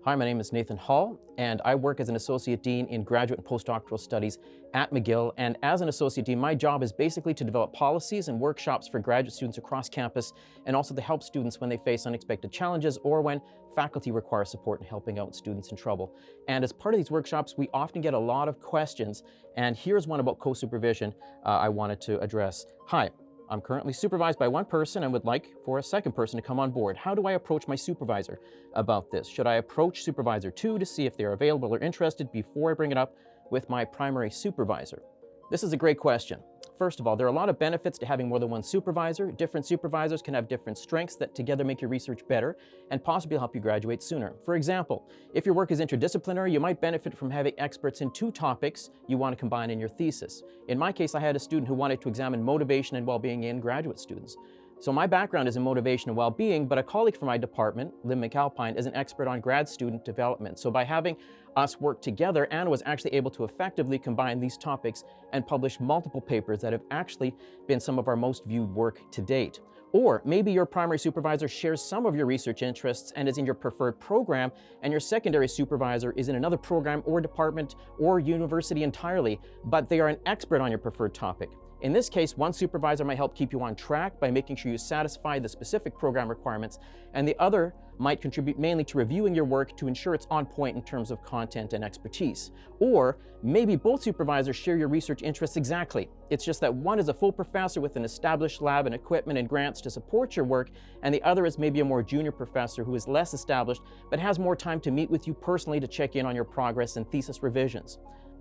Hi, my name is Nathan Hall, and I work as an Associate Dean in Graduate and Postdoctoral Studies at McGill. And as an Associate Dean, my job is basically to develop policies and workshops for graduate students across campus, and also to help students when they face unexpected challenges or when faculty require support in helping out students in trouble. And as part of these workshops, we often get a lot of questions, and here's one about co-supervision I wanted to address. Hi. I'm currently supervised by one person and would like for a second person to come on board. How do I approach my supervisor about this? Should I approach supervisor 2 to see if they're available or interested before I bring it up with my primary supervisor? This is a great question. First of all, there are a lot of benefits to having more than one supervisor. Different supervisors can have different strengths that together make your research better and possibly help you graduate sooner. For example, if your work is interdisciplinary, you might benefit from having experts in 2 topics you want to combine in your thesis. In my case, I had a student who wanted to examine motivation and well-being in graduate students. So my background is in motivation and well-being, but a colleague from my department, Lynn McAlpine, is an expert on grad student development. So by having us work together, Anna was actually able to effectively combine these topics and publish multiple papers that have actually been some of our most viewed work to date. Or maybe your primary supervisor shares some of your research interests and is in your preferred program, and your secondary supervisor is in another program or department or university entirely, but they are an expert on your preferred topic. In this case, one supervisor might help keep you on track by making sure you satisfy the specific program requirements, and the other might contribute mainly to reviewing your work to ensure it's on point in terms of content and expertise. Or maybe both supervisors share your research interests exactly. It's just that one is a full professor with an established lab and equipment and grants to support your work, and the other is maybe a more junior professor who is less established but has more time to meet with you personally to check in on your progress and thesis revisions.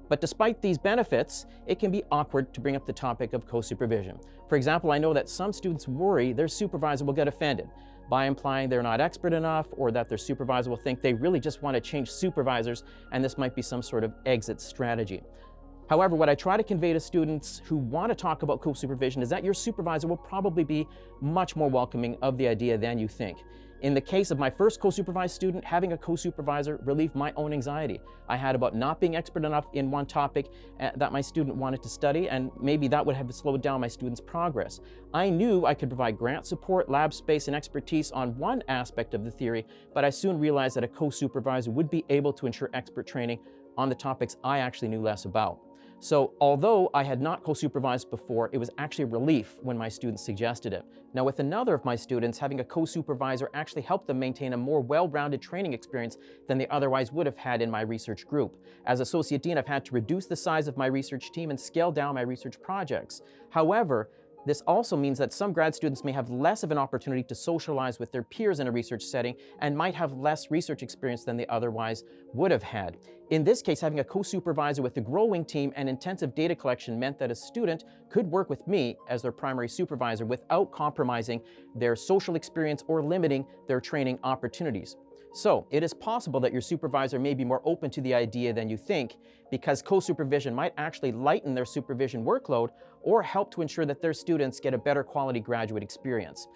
But despite these benefits, it can be awkward to bring up the topic of co-supervision. For example, I know that some students worry their supervisor will get offended by implying they're not expert enough, or that their supervisor will think they really just want to change supervisors, and this might be some sort of exit strategy. However, what I try to convey to students who want to talk about co-supervision is that your supervisor will probably be much more welcoming of the idea than you think. In the case of my first co-supervised student, having a co-supervisor relieved my own anxiety I had about not being expert enough in one topic that my student wanted to study, and maybe that would have slowed down my student's progress. I knew I could provide grant support, lab space, and expertise on one aspect of the theory, but I soon realized that a co-supervisor would be able to ensure expert training on the topics I actually knew less about. So although I had not co-supervised before, it was actually a relief when my students suggested it. Now with another of my students, having a co-supervisor actually helped them maintain a more well-rounded training experience than they otherwise would have had in my research group. As Associate Dean, I've had to reduce the size of my research team and scale down my research projects. However, this also means that some grad students may have less of an opportunity to socialize with their peers in a research setting and might have less research experience than they otherwise would have had. In this case, having a co-supervisor with a growing team and intensive data collection meant that a student could work with me as their primary supervisor without compromising their social experience or limiting their training opportunities. So it is possible that your supervisor may be more open to the idea than you think, because co-supervision might actually lighten their supervision workload or help to ensure that their students get a better quality graduate experience.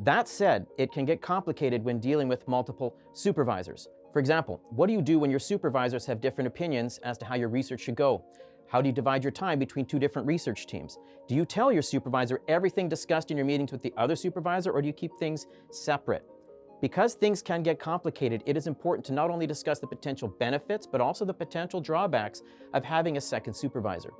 That said, it can get complicated when dealing with multiple supervisors. For example, what do you do when your supervisors have different opinions as to how your research should go? How do you divide your time between 2 different research teams? Do you tell your supervisor everything discussed in your meetings with the other supervisor, or do you keep things separate? Because things can get complicated, it is important to not only discuss the potential benefits, but also the potential drawbacks of having a second supervisor.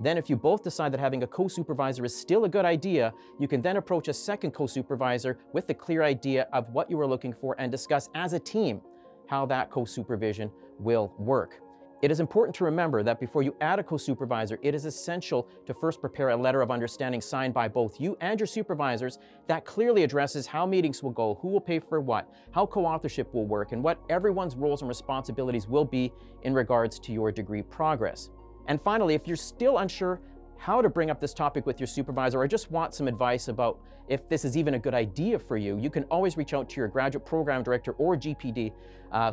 Then if you both decide that having a co-supervisor is still a good idea, you can then approach a second co-supervisor with a clear idea of what you are looking for and discuss as a team how that co-supervision will work. It is important to remember that before you add a co-supervisor, it is essential to first prepare a letter of understanding signed by both you and your supervisors that clearly addresses how meetings will go, who will pay for what, how co-authorship will work, and what everyone's roles and responsibilities will be in regards to your degree progress. And finally, if you're still unsure how to bring up this topic with your supervisor, or just want some advice about if this is even a good idea for you, you can always reach out to your graduate program director or GPD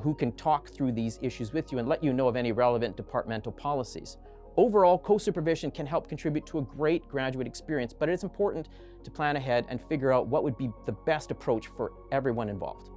who can talk through these issues with you and let you know of any relevant departmental policies. Overall, co-supervision can help contribute to a great graduate experience, but it is important to plan ahead and figure out what would be the best approach for everyone involved.